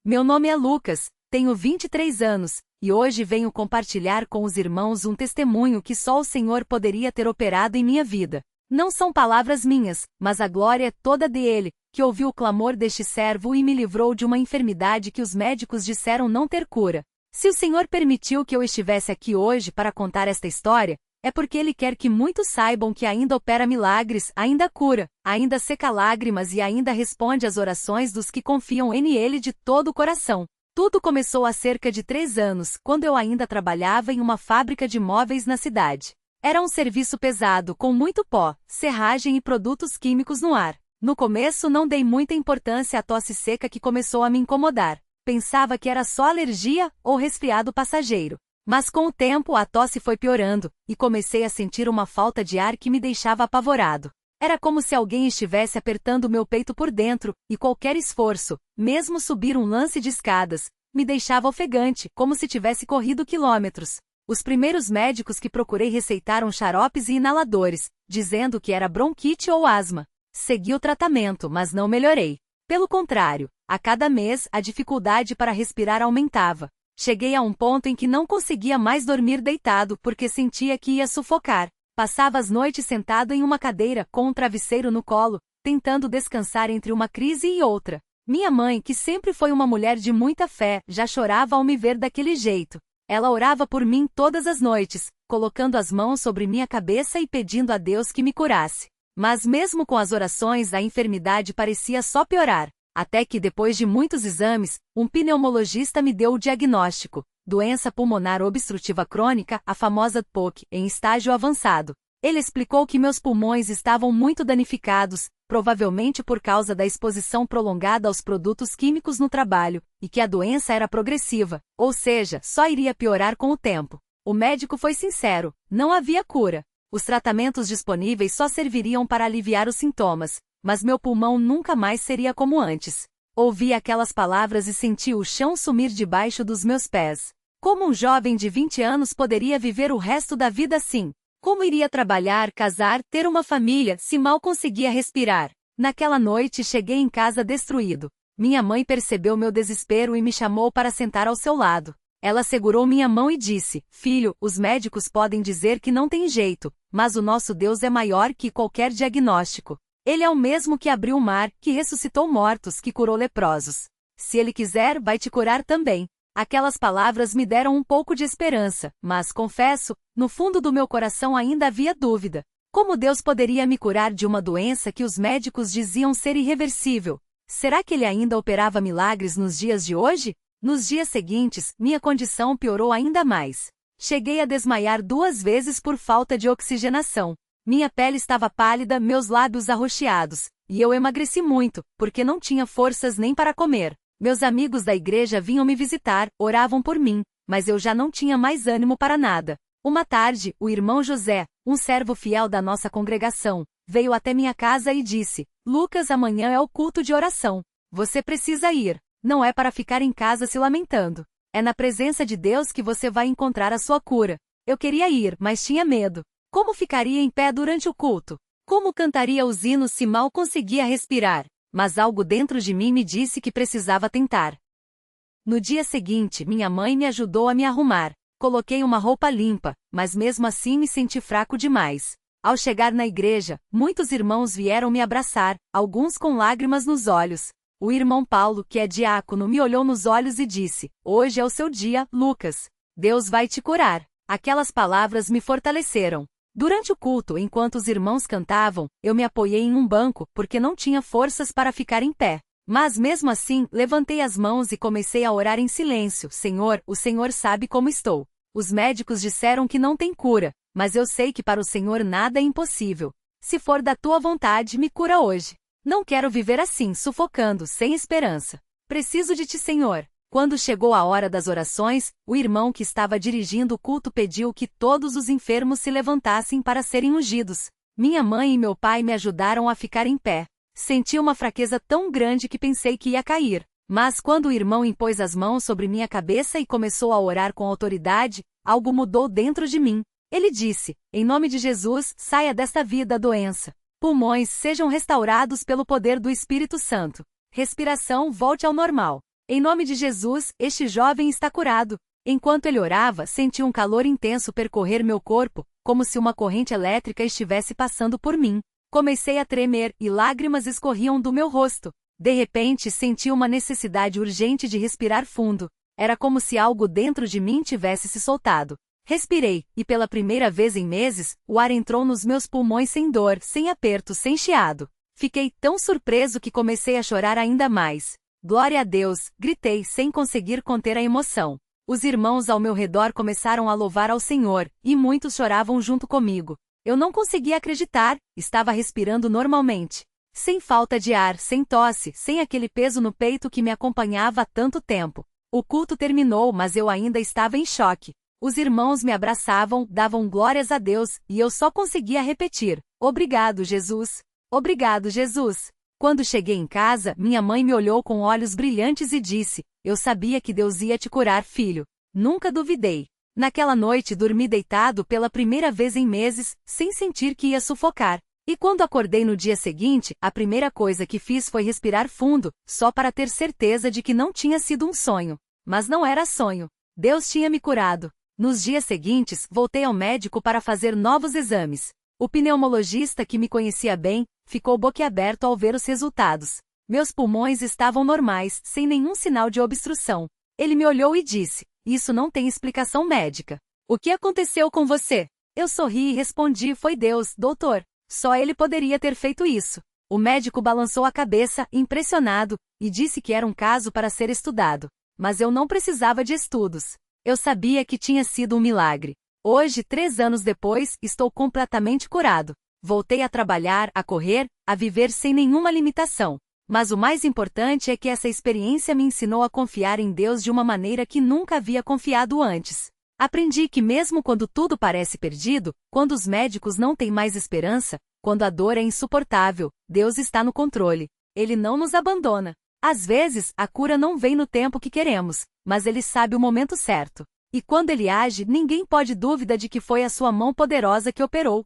Meu nome é Lucas, tenho 23 anos, e hoje venho compartilhar com os irmãos um testemunho que só o Senhor poderia ter operado em minha vida. Não são palavras minhas, mas a glória é toda dele, que ouviu o clamor deste servo e me livrou de uma enfermidade que os médicos disseram não ter cura. Se o Senhor permitiu que eu estivesse aqui hoje para contar esta história, é porque Ele quer que muitos saibam que ainda opera milagres, ainda cura, ainda seca lágrimas e ainda responde às orações dos que confiam em Ele de todo o coração. Tudo começou há cerca de 3 anos, quando eu ainda trabalhava em uma fábrica de móveis na cidade. Era um serviço pesado, com muito pó, serragem e produtos químicos no ar. No começo não dei muita importância à tosse seca que começou a me incomodar. Pensava que era só alergia ou resfriado passageiro. Mas com o tempo a tosse foi piorando, e comecei a sentir uma falta de ar que me deixava apavorado. Era como se alguém estivesse apertando meu peito por dentro, e qualquer esforço, mesmo subir um lance de escadas, me deixava ofegante, como se tivesse corrido quilômetros. Os primeiros médicos que procurei receitaram xaropes e inaladores, dizendo que era bronquite ou asma. Segui o tratamento, mas não melhorei. Pelo contrário, a cada mês a dificuldade para respirar aumentava. Cheguei a um ponto em que não conseguia mais dormir deitado porque sentia que ia sufocar. Passava as noites sentado em uma cadeira com um travesseiro no colo, tentando descansar entre uma crise e outra. Minha mãe, que sempre foi uma mulher de muita fé, já chorava ao me ver daquele jeito. Ela orava por mim todas as noites, colocando as mãos sobre minha cabeça e pedindo a Deus que me curasse. Mas mesmo com as orações, a enfermidade parecia só piorar. Até que depois de muitos exames, um pneumologista me deu o diagnóstico: doença pulmonar obstrutiva crônica, a famosa POC, em estágio avançado. Ele explicou que meus pulmões estavam muito danificados, provavelmente por causa da exposição prolongada aos produtos químicos no trabalho, e que a doença era progressiva, ou seja, só iria piorar com o tempo. O médico foi sincero: não havia cura. Os tratamentos disponíveis só serviriam para aliviar os sintomas, mas meu pulmão nunca mais seria como antes. Ouvi aquelas palavras e senti o chão sumir debaixo dos meus pés. Como um jovem de 20 anos poderia viver o resto da vida assim? Como iria trabalhar, casar, ter uma família, se mal conseguia respirar? Naquela noite cheguei em casa destruído. Minha mãe percebeu meu desespero e me chamou para sentar ao seu lado. Ela segurou minha mão e disse: filho, os médicos podem dizer que não tem jeito, mas o nosso Deus é maior que qualquer diagnóstico. Ele é o mesmo que abriu o mar, que ressuscitou mortos, que curou leprosos. Se Ele quiser, vai te curar também. Aquelas palavras me deram um pouco de esperança, mas, confesso, no fundo do meu coração ainda havia dúvida. Como Deus poderia me curar de uma doença que os médicos diziam ser irreversível? Será que Ele ainda operava milagres nos dias de hoje? Nos dias seguintes, minha condição piorou ainda mais. Cheguei a desmaiar 2 vezes por falta de oxigenação. Minha pele estava pálida, meus lábios arroxeados, e eu emagreci muito, porque não tinha forças nem para comer. Meus amigos da igreja vinham me visitar, oravam por mim, mas eu já não tinha mais ânimo para nada. Uma tarde, o irmão José, um servo fiel da nossa congregação, veio até minha casa e disse: Lucas, amanhã é o culto de oração. Você precisa ir. Não é para ficar em casa se lamentando. É na presença de Deus que você vai encontrar a sua cura. Eu queria ir, mas tinha medo. Como ficaria em pé durante o culto? Como cantaria os hinos se mal conseguia respirar? Mas algo dentro de mim me disse que precisava tentar. No dia seguinte, minha mãe me ajudou a me arrumar. Coloquei uma roupa limpa, mas mesmo assim me senti fraco demais. Ao chegar na igreja, muitos irmãos vieram me abraçar, alguns com lágrimas nos olhos. O irmão Paulo, que é diácono, me olhou nos olhos e disse: hoje é o seu dia, Lucas. Deus vai te curar. Aquelas palavras me fortaleceram. Durante o culto, enquanto os irmãos cantavam, eu me apoiei em um banco, porque não tinha forças para ficar em pé. Mas mesmo assim, levantei as mãos e comecei a orar em silêncio: Senhor, o Senhor sabe como estou. Os médicos disseram que não tem cura, mas eu sei que para o Senhor nada é impossível. Se for da tua vontade, me cura hoje. Não quero viver assim, sufocando, sem esperança. Preciso de ti, Senhor. Quando chegou a hora das orações, o irmão que estava dirigindo o culto pediu que todos os enfermos se levantassem para serem ungidos. Minha mãe e meu pai me ajudaram a ficar em pé. Senti uma fraqueza tão grande que pensei que ia cair. Mas quando o irmão impôs as mãos sobre minha cabeça e começou a orar com autoridade, algo mudou dentro de mim. Ele disse: em nome de Jesus, saia desta vida a doença. Pulmões sejam restaurados pelo poder do Espírito Santo. Respiração volte ao normal. Em nome de Jesus, este jovem está curado. Enquanto ele orava, senti um calor intenso percorrer meu corpo, como se uma corrente elétrica estivesse passando por mim. Comecei a tremer e lágrimas escorriam do meu rosto. De repente, senti uma necessidade urgente de respirar fundo. Era como se algo dentro de mim tivesse se soltado. Respirei, e pela primeira vez em meses, o ar entrou nos meus pulmões sem dor, sem aperto, sem chiado. Fiquei tão surpreso que comecei a chorar ainda mais. Glória a Deus, gritei sem conseguir conter a emoção. Os irmãos ao meu redor começaram a louvar ao Senhor, e muitos choravam junto comigo. Eu não conseguia acreditar, estava respirando normalmente. Sem falta de ar, sem tosse, sem aquele peso no peito que me acompanhava há tanto tempo. O culto terminou, mas eu ainda estava em choque. Os irmãos me abraçavam, davam glórias a Deus, e eu só conseguia repetir: obrigado, Jesus. Obrigado, Jesus. Quando cheguei em casa, minha mãe me olhou com olhos brilhantes e disse: eu sabia que Deus ia te curar, filho. Nunca duvidei. Naquela noite dormi deitado pela primeira vez em meses, sem sentir que ia sufocar. E quando acordei no dia seguinte, a primeira coisa que fiz foi respirar fundo, só para ter certeza de que não tinha sido um sonho. Mas não era sonho. Deus tinha me curado. Nos dias seguintes, voltei ao médico para fazer novos exames. O pneumologista, que me conhecia bem, ficou boquiaberto ao ver os resultados. Meus pulmões estavam normais, sem nenhum sinal de obstrução. Ele me olhou e disse: isso não tem explicação médica. O que aconteceu com você? Eu sorri e respondi: foi Deus, doutor. Só ele poderia ter feito isso. O médico balançou a cabeça, impressionado, e disse que era um caso para ser estudado. Mas eu não precisava de estudos. Eu sabia que tinha sido um milagre. Hoje, 3 anos depois, estou completamente curado. Voltei a trabalhar, a correr, a viver sem nenhuma limitação. Mas o mais importante é que essa experiência me ensinou a confiar em Deus de uma maneira que nunca havia confiado antes. Aprendi que mesmo quando tudo parece perdido, quando os médicos não têm mais esperança, quando a dor é insuportável, Deus está no controle. Ele não nos abandona. Às vezes, a cura não vem no tempo que queremos, mas Ele sabe o momento certo. E quando Ele age, ninguém pode dúvida de que foi a sua mão poderosa que operou.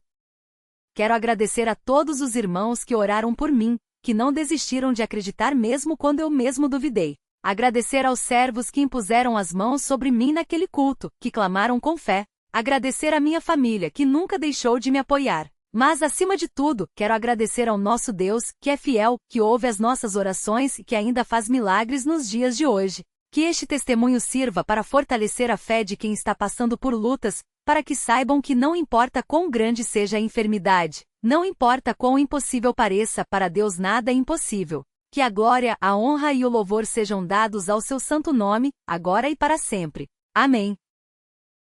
Quero agradecer a todos os irmãos que oraram por mim, que não desistiram de acreditar mesmo quando eu mesmo duvidei. Agradecer aos servos que impuseram as mãos sobre mim naquele culto, que clamaram com fé. Agradecer à minha família, que nunca deixou de me apoiar. Mas, acima de tudo, quero agradecer ao nosso Deus, que é fiel, que ouve as nossas orações e que ainda faz milagres nos dias de hoje. Que este testemunho sirva para fortalecer a fé de quem está passando por lutas, para que saibam que não importa quão grande seja a enfermidade, não importa quão impossível pareça, para Deus nada é impossível. Que a glória, a honra e o louvor sejam dados ao seu santo nome, agora e para sempre. Amém.